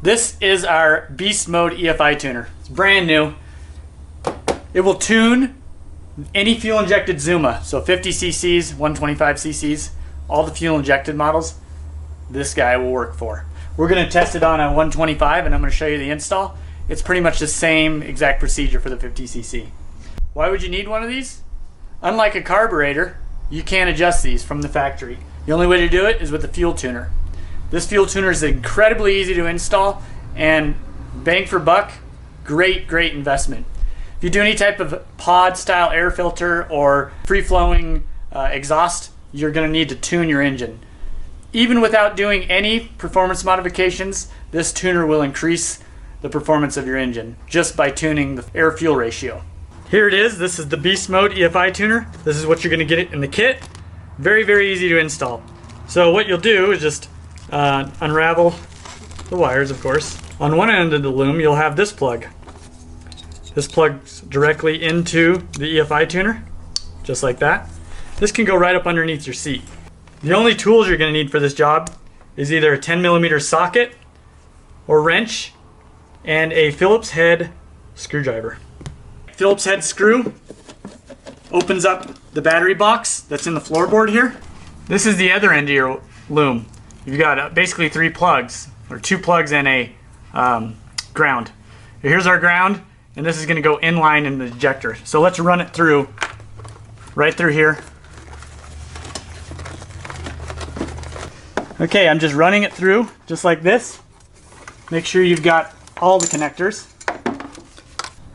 This is our Beast Mode EFI tuner. It's brand new. It will tune any fuel injected Zuma, so 50 cc's, 125 cc's, all the fuel injected models, this guy will work for. We're going to test it on a 125 and I'm going to show you the install. It's pretty much the same exact procedure for the 50 cc. Why would you need one of these? Unlike a carburetor, you can't adjust these from the factory. The only way to do it is with a fuel tuner. This fuel tuner is incredibly easy to install and bang for buck, great investment. If you do any type of pod style air filter or free-flowing exhaust, you're going to need to tune your engine. Even without doing any performance modifications, this tuner will increase the performance of your engine just by tuning the air-fuel ratio. Here it is. This is the Beast Mode EFI tuner. This is what you're going to get in the kit. Very easy to install. So what you'll do is just unravel the wires, of course. On one end of the loom, you'll have this plug. This plugs directly into the EFI tuner, just like that. This can go right up underneath your seat. The only tools you're going to need for this job is either a 10mm socket or wrench and a Phillips head screwdriver. Phillips head screw opens up the battery box that's in the floorboard here. This is the other end of your loom. You've got basically 3 plugs, or 2 plugs and a ground. Here's our ground, and this is going to go in line in the ejector. So let's run it through, right through here. Okay, I'm just running it through, just like this. Make sure you've got all the connectors.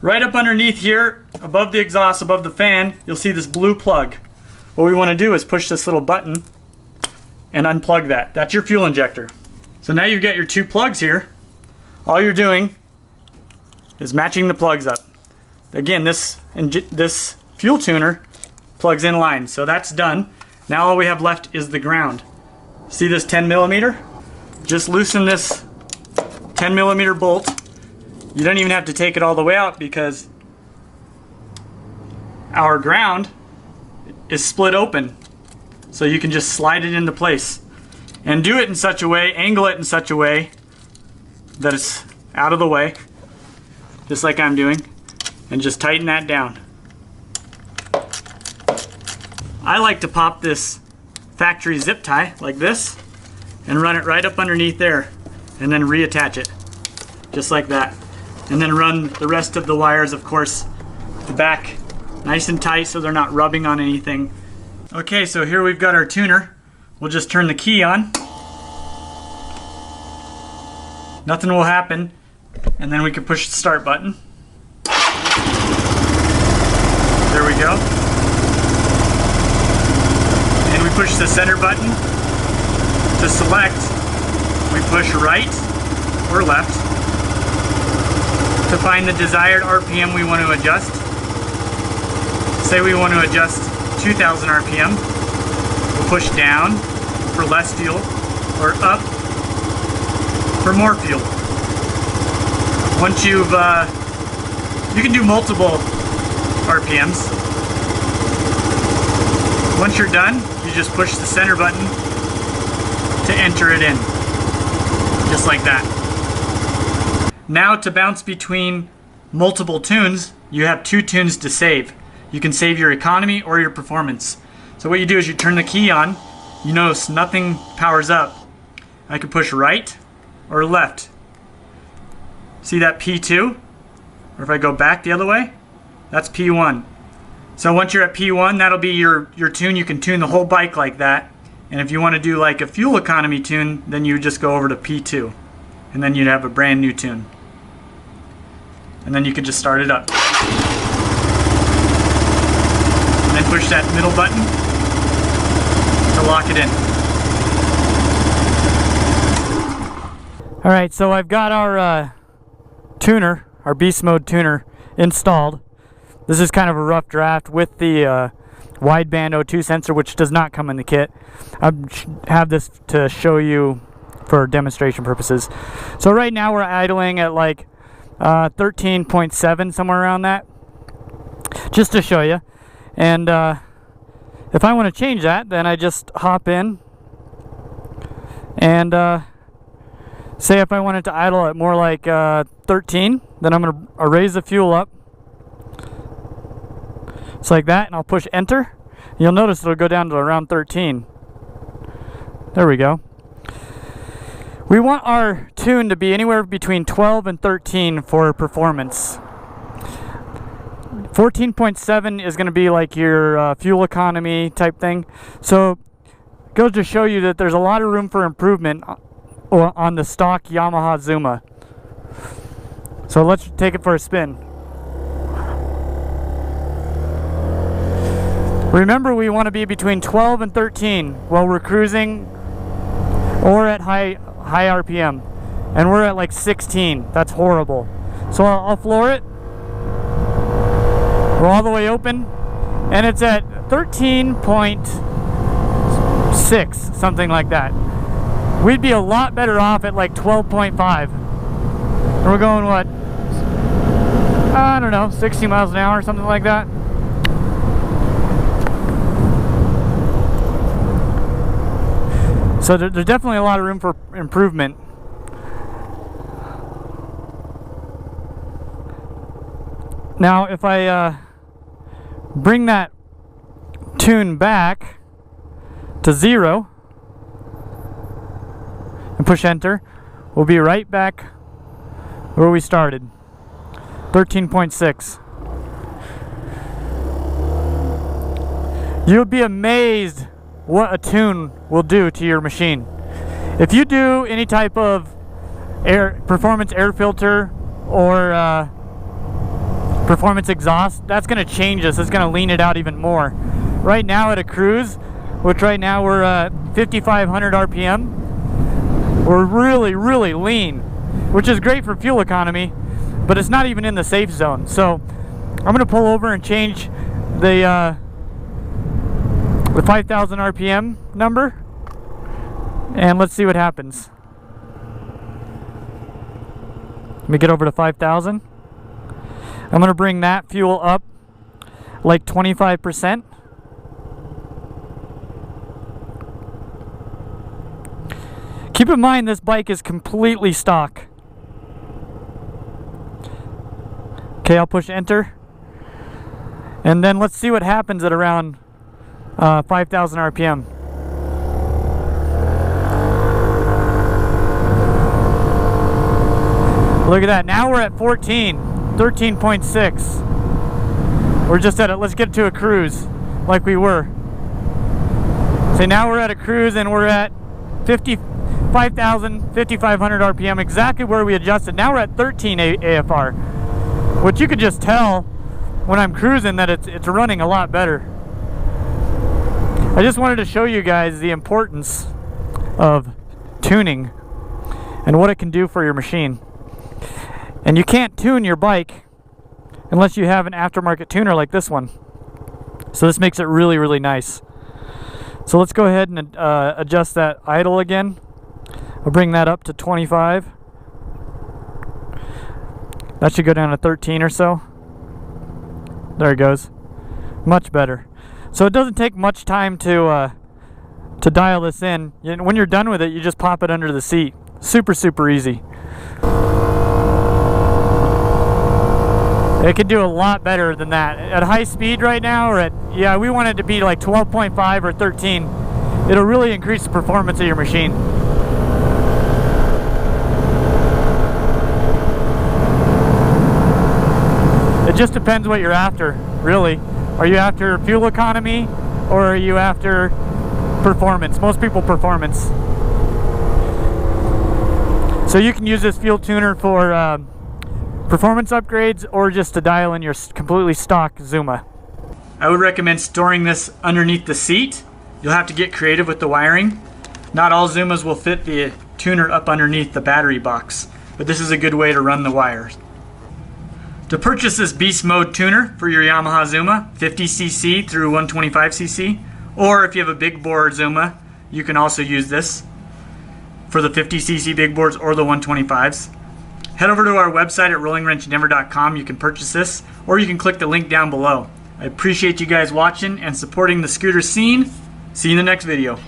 Right up underneath here, above the exhaust, above the fan, you'll see this blue plug. What we want to do is push this little button and unplug that. That's your fuel injector. So now you've got your 2 plugs here. All you're doing is matching the plugs up. Again, this fuel tuner plugs in line, so that's done. Now all we have left is the ground. See this 10mm? Just loosen this 10mm bolt. You don't even have to take it all the way out because our ground is split open. So you can just slide it into place. And do it in such a way, angle it in such a way that it's out of the way, just like I'm doing, and just tighten that down. I like to pop this factory zip tie like this and run it right up underneath there and then reattach it just like that, and then run the rest of the wires, of course, the back nice and tight so they're not rubbing on anything. Okay, so here we've got our tuner. We'll just turn the key on. Nothing will happen, and then we can push the start button. There we go. And we push the center button. To select, we push right or left. To find the desired RPM we want to adjust. Say we want to adjust 2000 RPM. We'll push down for less fuel or up for more fuel. Once you can do multiple RPMs. Once you're done, you just push the center button to enter it in, just like that. Now to bounce between multiple tunes, you have 2 tunes to save. You can save your economy or your performance. So what you do is you turn the key on. You notice nothing powers up. I can push right or left. See that P2? Or if I go back the other way, that's P1. So once you're at P1, that'll be your tune. You can tune the whole bike like that. And if you want to do like a fuel economy tune, then you just go over to P2. And then you'd have a brand new tune. And then you can just start it up. And then push that middle button to lock it in. Alright, so I've got our tuner, our Beast Mode tuner, installed. This is kind of a rough draft with the wideband O2 sensor, which does not come in the kit. I have this to show you for demonstration purposes. So right now we're idling at like 13.7, somewhere around that, just to show you. And if I want to change that, then I just hop in and Say if I wanted to idle at more like 13, then I'm going to raise the fuel up. It's like that, and I'll push enter. You'll notice it'll go down to around 13. There we go. We want our tune to be anywhere between 12 and 13 for performance. 14.7 is going to be like your fuel economy type thing. So it goes to show you that there's a lot of room for improvement on the stock Yamaha Zuma. So let's take it for a spin. Remember, we want to be between 12 and 13 while we're cruising or at high RPM, and we're at like 16. That's horrible. So I'll floor it. We're all the way open, and it's at 13.6, something like that. We'd be a lot better off at like 12.5. And we're going what? I don't know, 60 miles an hour, something like that. So there's definitely a lot of room for improvement. Now, if I bring that tune back to 0 and push enter, we'll be right back where we started, 13.6. You'll be amazed what a tune will do to your machine. If you do any type of performance air filter or performance exhaust, that's going to change this. It's going to lean it out even more. Right now at a cruise, which right now we're at 5,500 RPM, we're really lean, which is great for fuel economy, but it's not even in the safe zone. So I'm going to pull over and change the 5,000 RPM number, and let's see what happens. Let me get over to 5,000. I'm going to bring that fuel up like 25%. Keep in mind this bike is completely stock. Okay, I'll push enter. And then let's see what happens at around 5,000 RPM. Look at that. Now we're at 13.6. We're just at it. Let's get to a cruise like we were. So now we're at a cruise and we're at 5,500 RPM, exactly where we adjusted. Now we're at 13 AFR, which you could just tell when I'm cruising that it's running a lot better. I just wanted to show you guys the importance of tuning and what it can do for your machine. And you can't tune your bike unless you have an aftermarket tuner like this one. So this makes it really nice. So let's go ahead and adjust that idle again. I'll bring that up to 25. That should go down to 13 or so. There it goes. Much better. So it doesn't take much time to dial this in. When you're done with it, you just pop it under the seat. Super easy. It can do a lot better than that. At high speed right now, or we want it to be like 12.5 or 13. It'll really increase the performance of your machine. It just depends what you're after, really. Are you after fuel economy or are you after performance? Most people performance. So you can use this fuel tuner for performance upgrades or just to dial in your completely stock Zuma. I would recommend storing this underneath the seat. You'll have to get creative with the wiring. Not all Zumas will fit the tuner up underneath the battery box, but this is a good way to run the wires. To purchase this beast mode tuner for your Yamaha Zuma, 50cc through 125cc, or if you have a big bore Zuma, you can also use this for the 50cc big boards or the 125s. Head over to our website at rollingwrenchdenver.com. You can purchase this, or you can click the link down below. I appreciate you guys watching and supporting the scooter scene. See you in the next video.